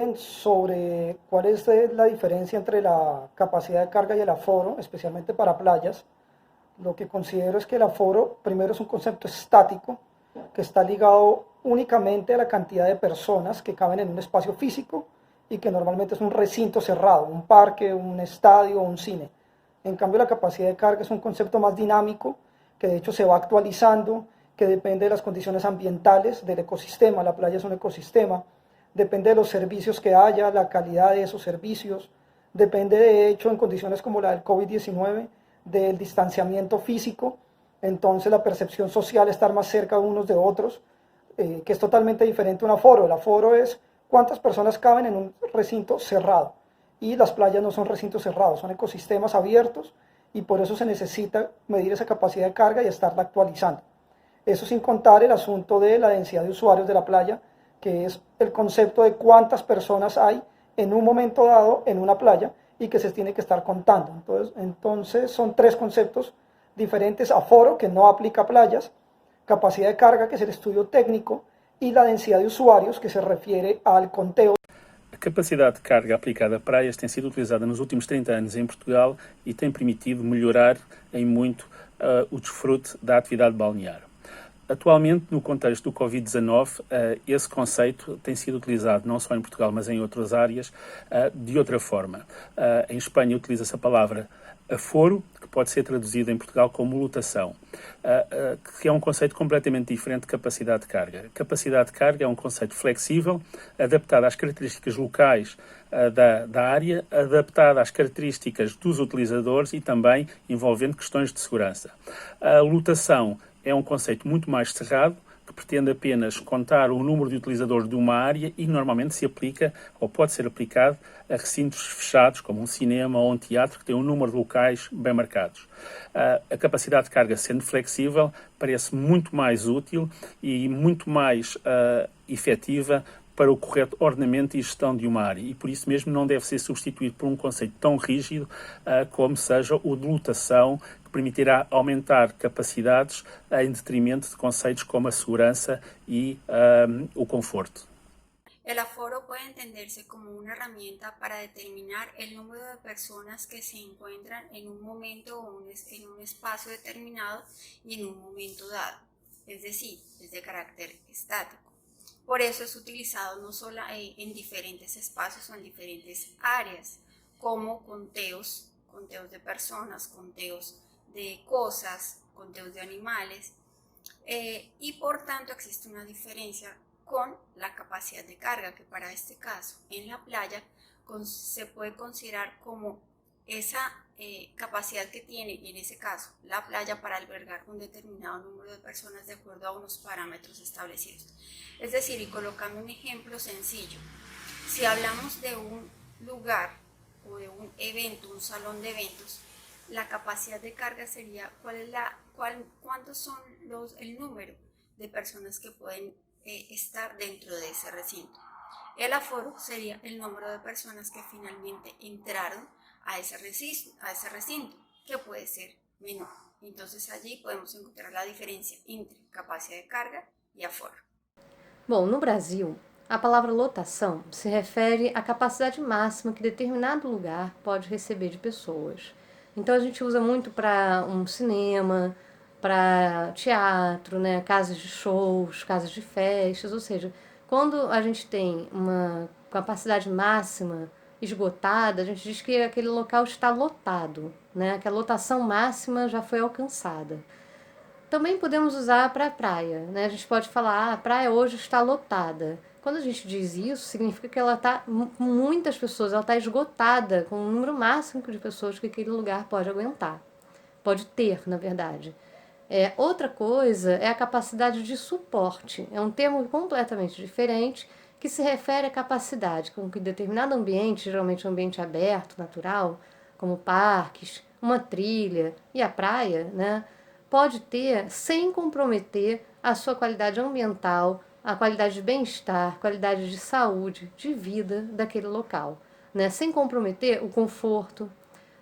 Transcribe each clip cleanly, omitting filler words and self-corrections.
refieren sobre cuál es la diferencia entre la capacidad de carga y el aforo, especialmente para playas, lo que considero es que el aforo, primero, es un concepto estático que está ligado únicamente a la cantidad de personas que caben en un espacio físico y que normalmente es un recinto cerrado, un parque, un estadio, un cine. En cambio, la capacidad de carga es un concepto más dinámico que de hecho se va actualizando, que depende de las condiciones ambientales del ecosistema. La playa es un ecosistema, depende de los servicios que haya, la calidad de esos servicios, depende de hecho en condiciones como la del COVID-19 del distanciamiento físico, entonces la percepción social, estar más cerca de unos de otros, que es totalmente diferente a un aforo. El aforo es cuántas personas caben en un recinto cerrado, y las playas no son recintos cerrados, son ecosistemas abiertos, y por eso se necesita medir esa capacidad de carga y estarla actualizando. Eso sin contar el asunto de la densidad de usuarios de la playa, que es el concepto de cuántas personas hay en un momento dado en una playa y que se tiene que estar contando. Entonces son tres conceptos diferentes: aforo, que no aplica a playas; capacidad de carga, que es el estudio técnico; y la densidad de usuarios, que se refiere al conteo. A capacidade de carga aplicada a praias tem sido utilizada nos últimos 30 anos em Portugal e tem permitido melhorar em muito o desfrute da atividade balnear. Atualmente, no contexto do Covid-19, esse conceito tem sido utilizado não só em Portugal, mas em outras áreas, de outra forma. Em Espanha utiliza-se a palavra aforo, que pode ser traduzido em Portugal como lotação, que é um conceito completamente diferente de capacidade de carga. Capacidade de carga é um conceito flexível, adaptado às características locais da área, adaptado às características dos utilizadores e também envolvendo questões de segurança. A lotação é um conceito muito mais cerrado, que pretende apenas contar o número de utilizadores de uma área e normalmente se aplica, ou pode ser aplicado, a recintos fechados, como um cinema ou um teatro, que tem um número de locais bem marcados. A capacidade de carga, sendo flexível, parece muito mais útil e muito mais efetiva para o correto ordenamento e gestão de uma área, e por isso mesmo não deve ser substituído por um conceito tão rígido como seja o de lotação, que permitirá aumentar capacidades em detrimento de conceitos como a segurança e o conforto. El aforo puede entenderse como una herramienta para determinar el número de personas que se encuentran en un momento o en un espacio determinado y en un momento dado, es decir, es de carácter estático. Por eso es utilizado no solo en diferentes espacios o en diferentes áreas, como conteos de personas, conteos de cosas, conteos de animales, y por tanto existe una diferencia con la capacidad de carga, que para este caso en la playa se puede considerar como esa capacidad que tiene, en ese caso, la playa para albergar un determinado número de personas de acuerdo a unos parámetros establecidos. Es decir, y colocando un ejemplo sencillo, si hablamos de un lugar o de un evento, un salón de eventos, la capacidad de carga sería cuántos son el número de personas que pueden estar dentro de ese recinto. El aforo sería el número de personas que finalmente entraron a ese recinto, que puede ser menor. Entonces allí podemos encontrar la diferencia entre capacidad de carga e aforo. Bom, no Brasil, a palavra lotação se refere à capacidade máxima que determinado lugar pode receber de pessoas. Então a gente usa muito para um cinema, para teatro, né, casas de shows, casas de festas, ou seja, quando a gente tem uma capacidade máxima esgotada, a gente diz que aquele local está lotado, né, que a lotação máxima já foi alcançada. Também podemos usar para a praia, né? A gente pode falar, a praia hoje está lotada. Quando a gente diz isso, significa que ela está com muitas pessoas, ela está esgotada, com o número máximo de pessoas que aquele lugar pode aguentar. Pode ter, na verdade. Outra coisa é a capacidade de suporte. É um termo completamente diferente que se refere à capacidade com que determinado ambiente, geralmente um ambiente aberto, natural, como parques, uma trilha e a praia, né, pode ter sem comprometer a sua qualidade ambiental, a qualidade de bem-estar, qualidade de saúde, de vida daquele local, né, sem comprometer o conforto,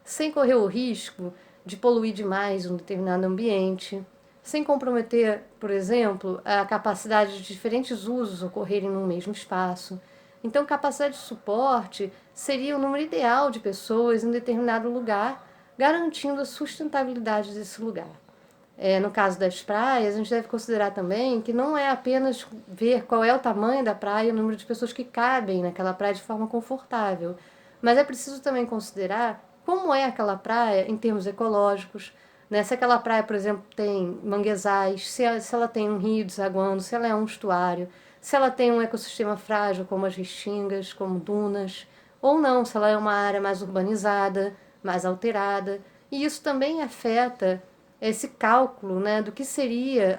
sem correr o risco de poluir demais um determinado ambiente, sem comprometer, por exemplo, a capacidade de diferentes usos ocorrerem no mesmo espaço. Então, capacidade de suporte seria o número ideal de pessoas em determinado lugar, garantindo a sustentabilidade desse lugar. No caso das praias, a gente deve considerar também que não é apenas ver qual é o tamanho da praia, o número de pessoas que cabem naquela praia de forma confortável, mas é preciso também considerar como é aquela praia em termos ecológicos, né? Se aquela praia, por exemplo, tem manguezais, se ela tem um rio desaguando, se ela é um estuário, se ela tem um ecossistema frágil como as restingas, como dunas, ou não, se ela é uma área mais urbanizada, mais alterada. E isso também afeta esse cálculo, né, do que seria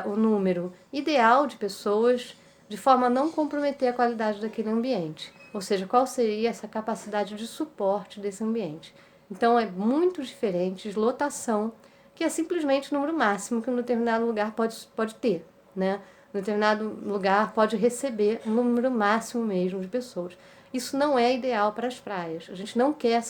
o número ideal de pessoas de forma a não comprometer a qualidade daquele ambiente. Ou seja, qual seria essa capacidade de suporte desse ambiente. Então é muito diferente de lotação, que é simplesmente o número máximo que um determinado lugar pode ter, né? Um determinado lugar pode receber um número máximo mesmo de pessoas. Isso não é ideal para as praias. A gente não quer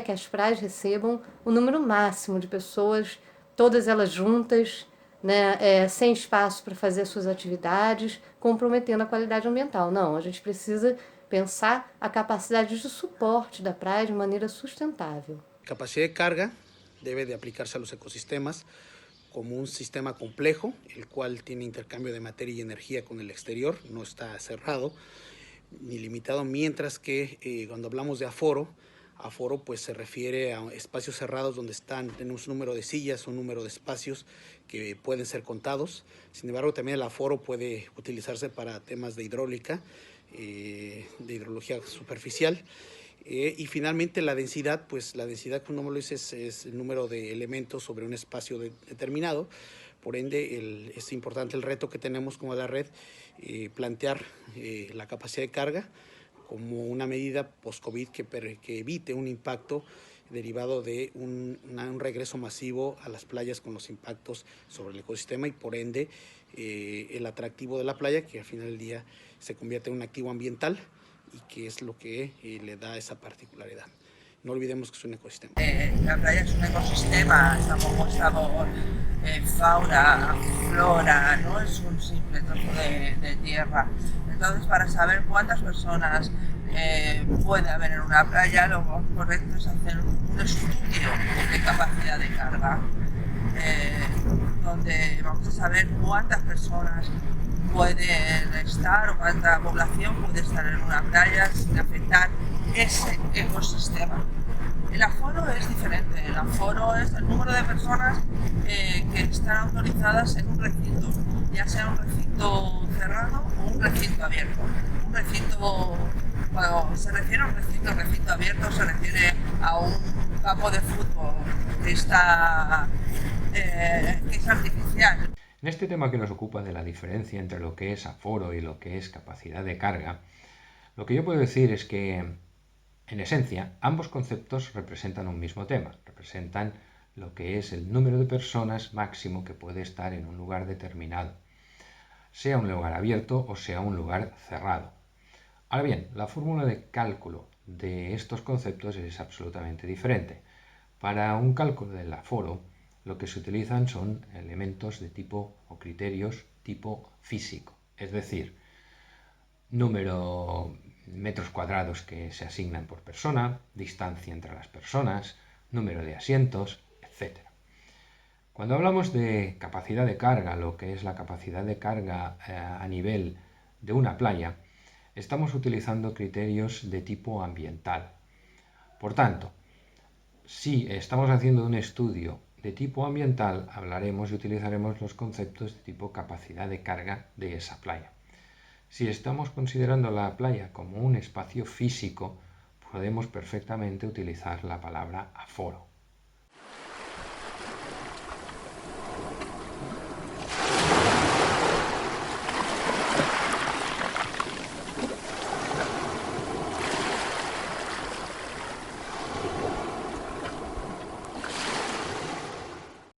que as praias recebam o número máximo de pessoas, todas elas juntas, né, sem espaço para fazer as suas atividades, comprometendo a qualidade ambiental. Não, a gente precisa pensar a capacidade de suporte da praia de maneira sustentável. Capacidad de carga debe de aplicarse a los ecosistemas como un sistema complejo, el cual tiene intercambio de materia y energía con el exterior, no está cerrado ni limitado, mientras que cuando hablamos de aforo pues se refiere a espacios cerrados donde tenemos un número de sillas, un número de espacios que pueden ser contados. Sin embargo, también el aforo puede utilizarse para temas de hidráulica, de hidrología superficial. Y finalmente la densidad, pues la densidad, como lo dices, es el número de elementos sobre un espacio determinado. Por ende, es importante el reto que tenemos como la red, plantear la capacidad de carga como una medida post-COVID que evite un impacto derivado de un regreso masivo a las playas con los impactos sobre el ecosistema y por ende el atractivo de la playa, que al final del día se convierte en un activo ambiental y que es lo que le da esa particularidad. No olvidemos que es un ecosistema. La playa es un ecosistema, está compuesta por fauna, flora, no es un simple trozo de tierra. Entonces, para saber cuántas personas puede haber en una playa, lo más correcto es hacer un estudio de capacidad de carga, donde vamos a saber cuántas personas pueden estar o cuánta población puede estar en una playa sin afectar ese ecosistema. El aforo es diferente, el aforo es el número de personas que están autorizadas en un recinto, ya sea un recinto cerrado o un recinto abierto. Un recinto, cuando se refiere a un recinto abierto se refiere a un campo de fútbol que es artificial. En este tema que nos ocupa de la diferencia entre lo que es aforo y lo que es capacidad de carga, lo que yo puedo decir es que, en esencia, ambos conceptos representan un mismo tema, representan lo que es el número de personas máximo que puede estar en un lugar determinado, sea un lugar abierto o sea un lugar cerrado. Ahora bien, la fórmula de cálculo de estos conceptos es absolutamente diferente. Para un cálculo del aforo, lo que se utilizan son elementos de tipo o criterios tipo físico, es decir, número metros cuadrados que se asignan por persona, distancia entre las personas, número de asientos, etc. Cuando hablamos de capacidad de carga, lo que es la capacidad de carga a nivel de una playa, estamos utilizando criterios de tipo ambiental. Por tanto, si estamos haciendo un estudio de tipo ambiental, hablaremos y utilizaremos los conceptos de tipo capacidad de carga de esa playa. Si estamos considerando la playa como un espacio físico, podemos perfectamente utilizar la palabra aforo.